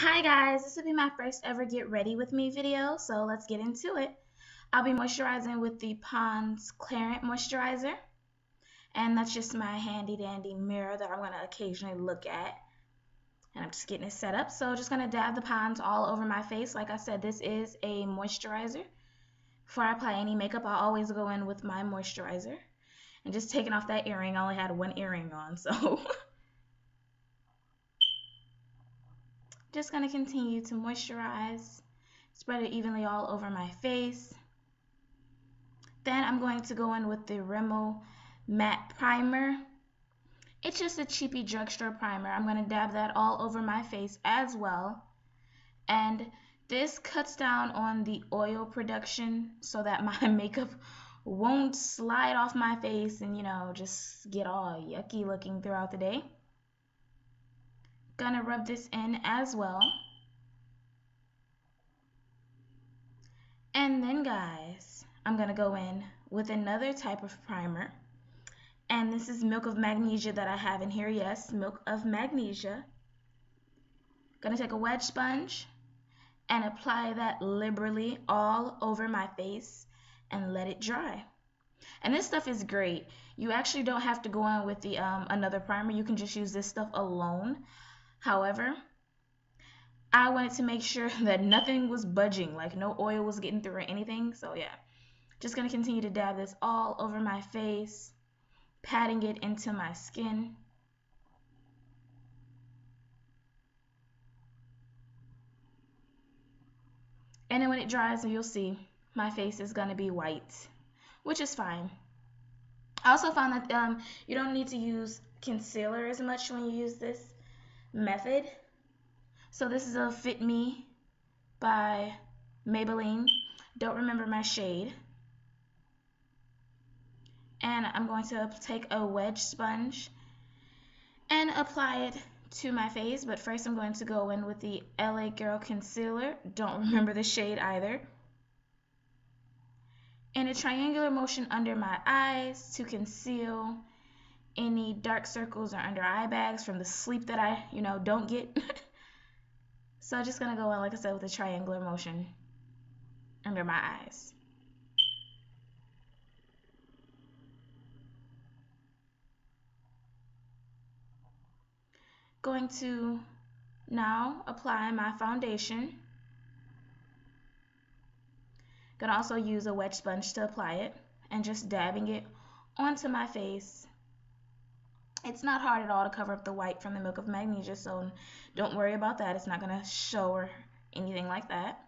Hi guys, this will be my first ever get ready with me video, so let's get into it. I'll be moisturizing with the Pond's Clarent Moisturizer, and that's just my handy dandy mirror that I'm going to occasionally look at. And I'm just getting it set up, so just going to dab the Pond's all over my face. Like I said, this is a moisturizer. Before I apply any makeup, I always go in with my moisturizer. And just taking off that earring, I only had one earring on, so just going to continue to moisturize, spread it evenly all over my face. Then I'm going to go in with the Rimmel Matte Primer. It's just a cheapy drugstore primer. I'm going to dab that all over my face as well. And this cuts down on the oil production so that my makeup won't slide off my face and, just get all yucky looking throughout the day. Gonna rub this in as well. And then guys, I'm gonna go in with another type of primer. And this is Milk of Magnesia that I have in here. Yes, Milk of Magnesia. Gonna take a wedge sponge and apply that liberally all over my face and let it dry. And this stuff is great. You actually don't have to go on with the another primer. You can just use this stuff alone. However, I wanted to make sure that nothing was budging, like no oil was getting through or anything. So yeah, just gonna continue to dab this all over my face, patting it into my skin. And then when it dries, you'll see my face is gonna be white, which is fine. I also found that you don't need to use concealer as much when you use this method. So this is a Fit Me by Maybelline. Don't remember my shade. And I'm going to take a wedge sponge and apply it to my face. But first I'm going to go in with the LA Girl Concealer. Don't remember the shade either. In a triangular motion under my eyes to conceal any dark circles or under eye bags from the sleep that I, don't get. So I'm just going to go in, like I said, with a triangular motion under my eyes. Going to now apply my foundation. Gonna also use a wedge sponge to apply it and just dabbing it onto my face. It's not hard at all to cover up the white from the Milk of Magnesia, so don't worry about that. It's not gonna show or anything like that.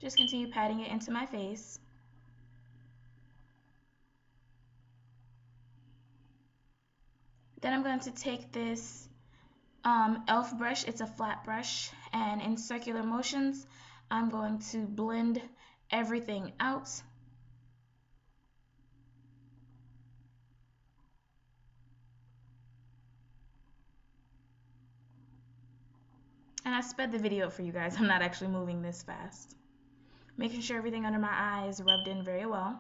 Just continue patting it into my face. Then I'm going to take this e.l.f. brush. It's a flat brush, and in circular motions I'm going to blend everything out. And I sped the video for you guys. I'm not actually moving this fast. Making sure everything under my eye is rubbed in very well.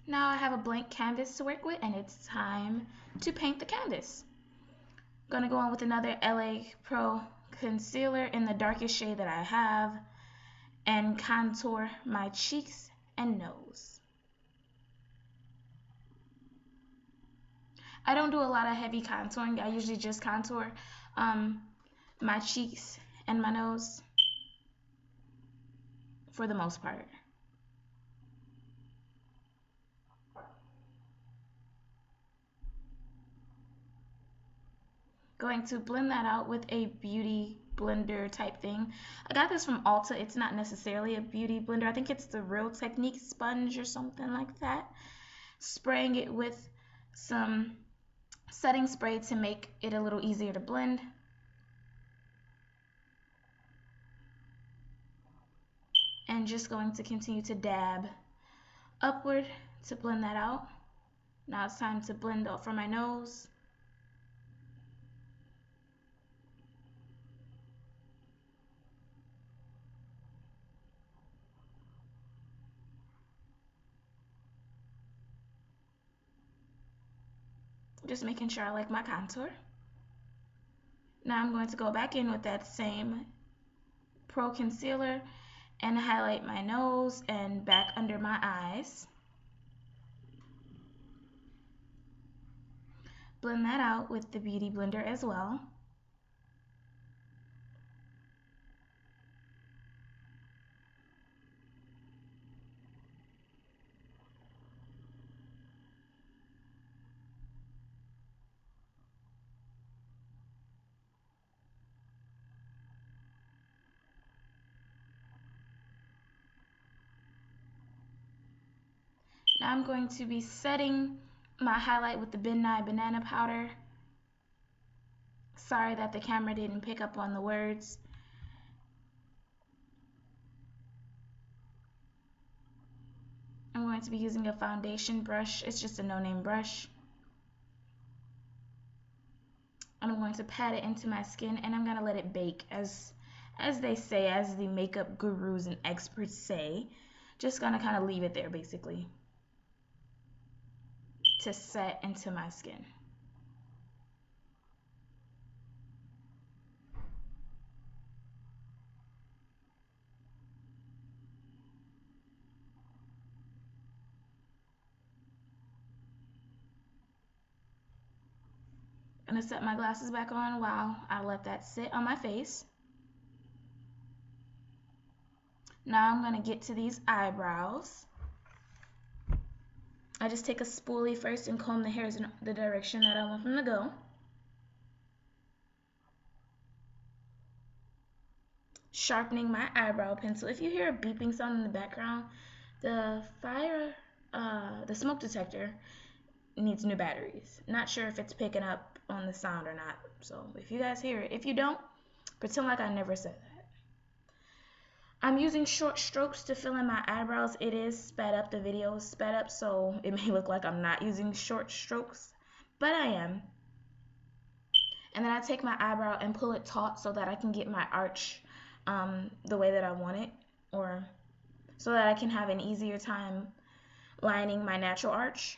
Now I have a blank canvas to work with, and it's time to paint the canvas. Gonna go on with another LA Pro concealer in the darkest shade that I have and contour my cheeks and nose. I don't do a lot of heavy contouring. I usually just contour my cheeks and my nose for the most part. Going to blend that out with a beauty blender type thing. I got this from Ulta. It's not necessarily a beauty blender. I think it's the Real Technique sponge or something like that. Spraying it with some setting spray to make it a little easier to blend. And just going to continue to dab upward to blend that out. Now it's time to blend out for my nose. Just making sure I like my contour. Now I'm going to go back in with that same Pro Concealer and highlight my nose and back under my eyes. Blend that out with the Beauty Blender as well. Now I'm going to be setting my highlight with the Ben Nye Banana Powder. Sorry that the camera didn't pick up on the words. I'm going to be using a foundation brush. It's just a no-name brush. I'm going to pat it into my skin and I'm going to let it bake, as they say, as the makeup gurus and experts say. Just going to kind of leave it there basically to set into my skin. I'm going to set my glasses back on while I let that sit on my face. Now I'm going to get to these eyebrows. I just take a spoolie first and comb the hairs in the direction that I want them to go. Sharpening my eyebrow pencil. If you hear a beeping sound in the background, the smoke detector needs new batteries. Not sure if it's picking up on the sound or not. So if you guys hear it, if you don't, pretend like I never said that. I'm using short strokes to fill in my eyebrows. It is sped up, the video is sped up, so it may look like I'm not using short strokes, but I am. And then I take my eyebrow and pull it taut so that I can get my arch the way that I want it, or so that I can have an easier time lining my natural arch.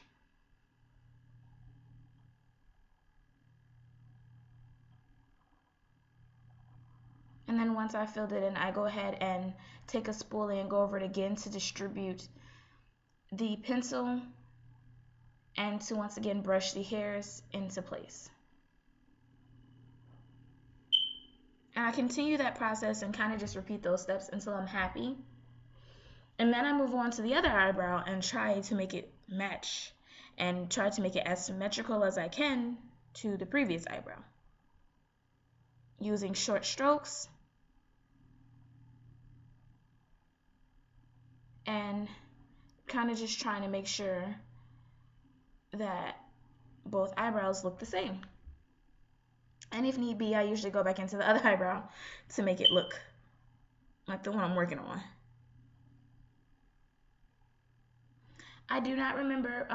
And then once I filled it in, I go ahead and take a spoolie and go over it again to distribute the pencil and to once again brush the hairs into place. And I continue that process and kind of just repeat those steps until I'm happy. And then I move on to the other eyebrow and try to make it match and try to make it as symmetrical as I can to the previous eyebrow. Using short strokes and kind of just trying to make sure that both eyebrows look the same. And if need be, I usually go back into the other eyebrow to make it look like the one I'm working on. I do not remember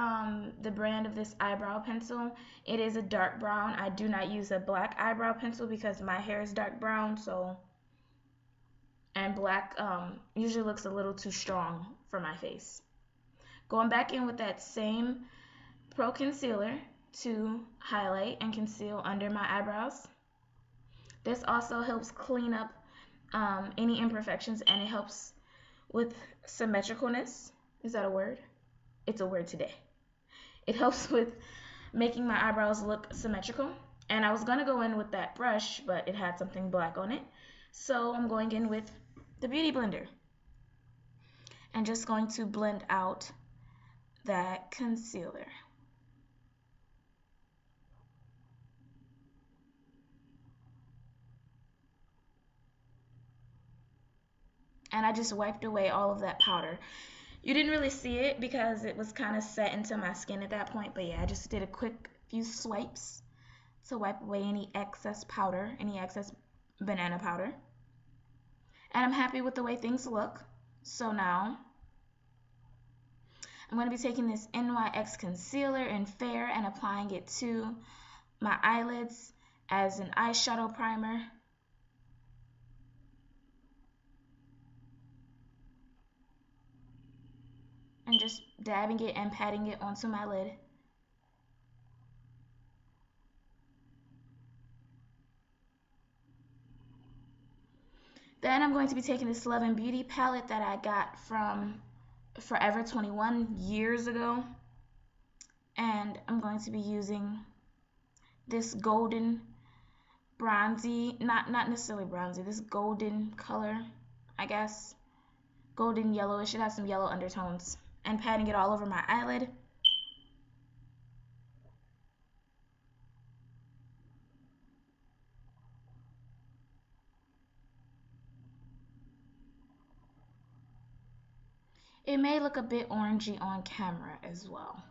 the brand of this eyebrow pencil. It is a dark brown. I do not use a black eyebrow pencil because my hair is dark brown, and black usually looks a little too strong for my face. Going back in with that same Pro Concealer to highlight and conceal under my eyebrows. This also helps clean up any imperfections, and it helps with symmetricalness. Is that a word? It's a word today. It helps with making my eyebrows look symmetrical. And I was going to go in with that brush, but it had something black on it. So I'm going in with the Beauty Blender and just going to blend out that concealer. And I just wiped away all of that powder. You didn't really see it because it was kind of set into my skin at that point, but yeah, I just did a quick few swipes to wipe away any excess powder, any excess banana powder. And I'm happy with the way things look. So now I'm going to be taking this NYX concealer in Fair and applying it to my eyelids as an eyeshadow primer. And just dabbing it and patting it onto my lid. Then I'm going to be taking this Love and Beauty palette that I got from Forever 21 years ago, and I'm going to be using this golden bronzy, not necessarily bronzy, this golden color, I guess, golden yellow. It should have some yellow undertones, and patting it all over my eyelid. It may look a bit orangey on camera as well.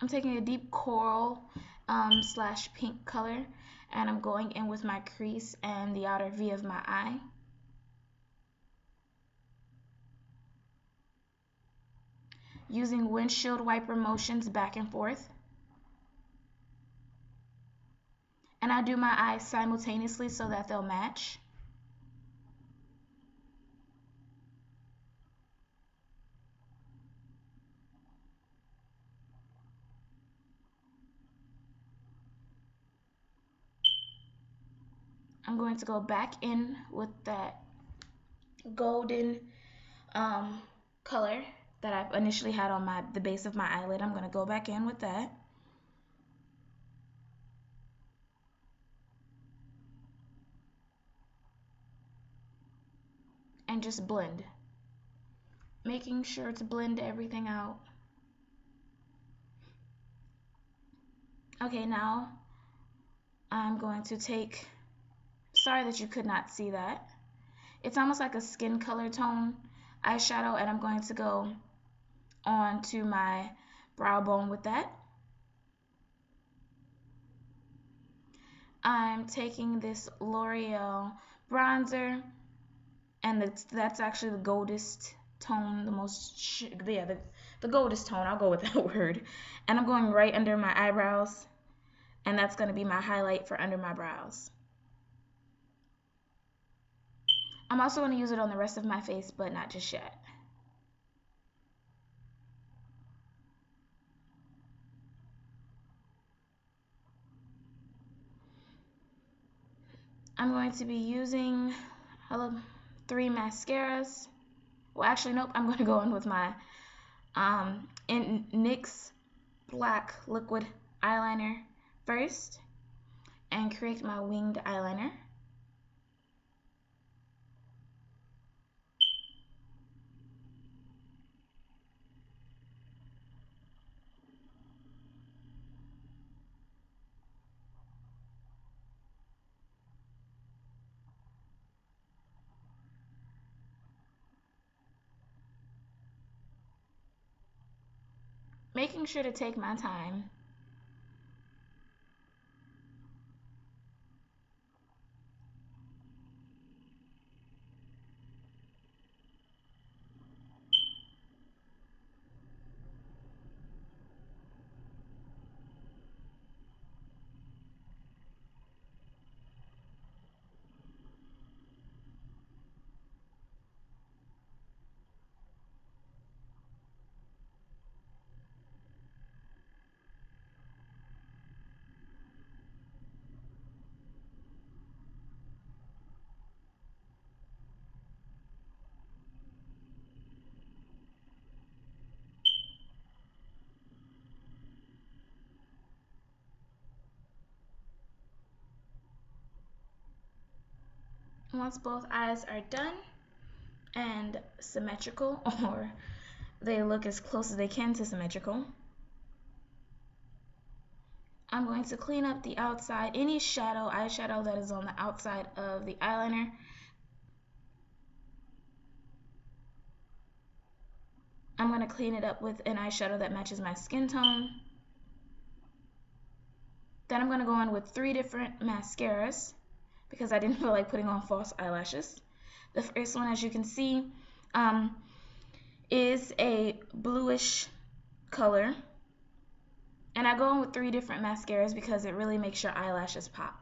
I'm taking a deep coral slash pink color, and I'm going in with my crease and the outer V of my eye. Using windshield wiper motions back and forth. And I do my eyes simultaneously so that they'll match. I'm going to go back in with that golden color that I initially had on the base of my eyelid. I'm going to go back in with that. And just blend. Making sure to blend everything out. Okay, now I'm going to take, sorry that you could not see that. It's almost like a skin color tone eyeshadow, and I'm going to go on to my brow bone with that. I'm taking this L'Oreal bronzer, and that's actually the goldest tone, the goldest tone, I'll go with that word. And I'm going right under my eyebrows, and that's going to be my highlight for under my brows. I'm also going to use it on the rest of my face, but not just yet. I'm going to be using 3 mascaras. Well, actually, nope. I'm going to go in with my NYX black liquid eyeliner first and create my winged eyeliner. Making sure to take my time. Once both eyes are done and symmetrical, or they look as close as they can to symmetrical, I'm going to clean up the outside, any eyeshadow that is on the outside of the eyeliner. I'm going to clean it up with an eyeshadow that matches my skin tone. Then I'm going to go in with 3 different mascaras because I didn't feel like putting on false eyelashes. The first one, as you can see, is a bluish color. And I go in with 3 different mascaras because it really makes your eyelashes pop.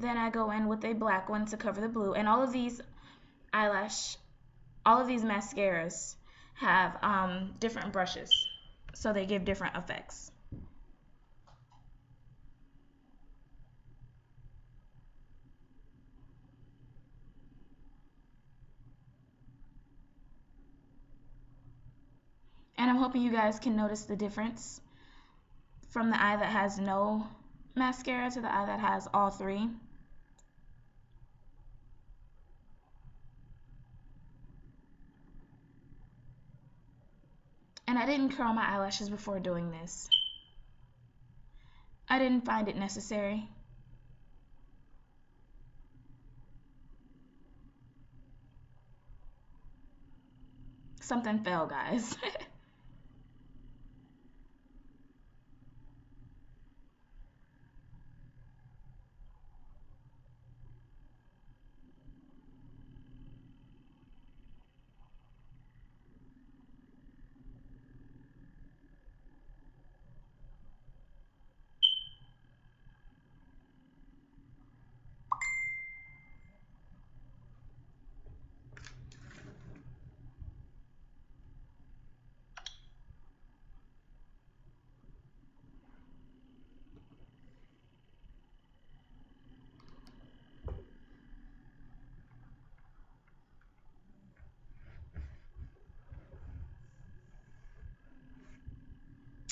Then I go in with a black one to cover the blue. And all of these mascaras have different brushes, so they give different effects. And I'm hoping you guys can notice the difference from the eye that has no mascara to the eye that has all three. And I didn't curl my eyelashes before doing this. I didn't find it necessary. Something fell, guys.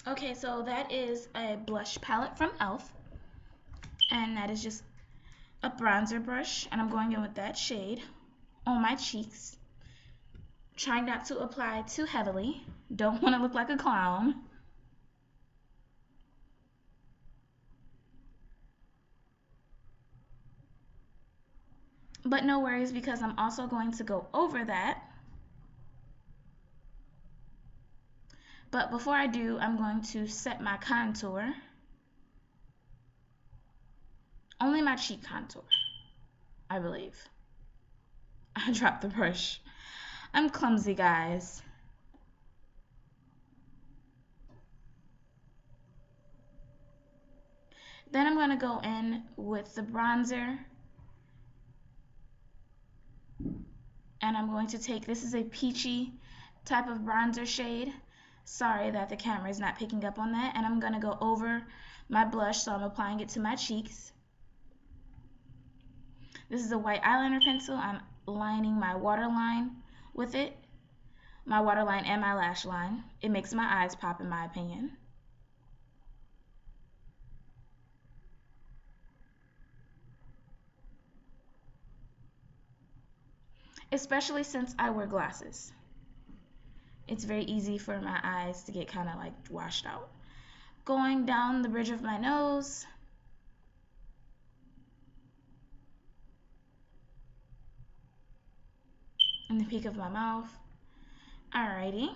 Okay, so that is a blush palette from e.l.f. And that is just a bronzer brush. And I'm going in with that shade on my cheeks. Trying not to apply too heavily. Don't want to look like a clown. But no worries, because I'm also going to go over that. But before I do, I'm going to set my contour. Only my cheek contour, I believe. I dropped the brush. I'm clumsy, guys. Then I'm going to go in with the bronzer. And I'm going to take, this is a peachy type of bronzer shade. Sorry that the camera is not picking up on that. And I'm going to go over my blush, so I'm applying it to my cheeks. This is a white eyeliner pencil. I'm lining my waterline with it. My waterline and my lash line. It makes my eyes pop, in my opinion. Especially since I wear glasses. It's very easy for my eyes to get kind of like washed out. Going down the bridge of my nose. And the peak of my mouth. Alrighty.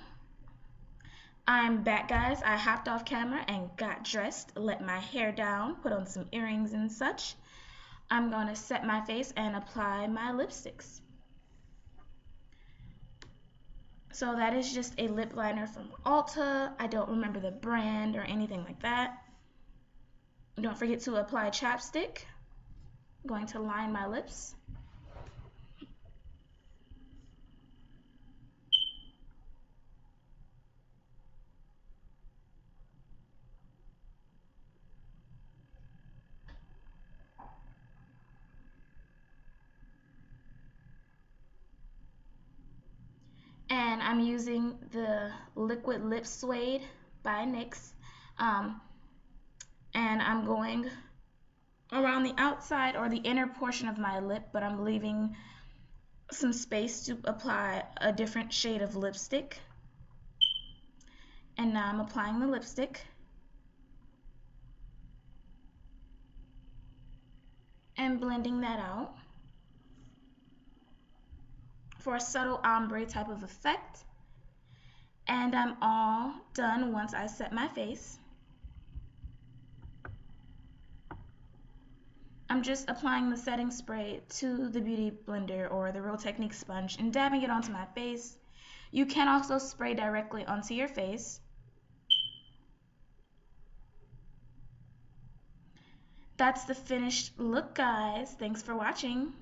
I'm back, guys. I hopped off camera and got dressed, let my hair down, put on some earrings and such. I'm going to set my face and apply my lipsticks. So that is just a lip liner from Ulta. I don't remember the brand or anything like that. Don't forget to apply chapstick. I'm going to line my lips. And I'm using the Liquid Lip Suede by NYX. And I'm going around the outside or the inner portion of my lip, but I'm leaving some space to apply a different shade of lipstick. And now I'm applying the lipstick. And blending that out for a subtle ombre type of effect. And I'm all done once I set my face. I'm just applying the setting spray to the Beauty Blender or the Real Technique sponge and dabbing it onto my face. You can also spray directly onto your face. that's the finished look, guys. Thanks for watching.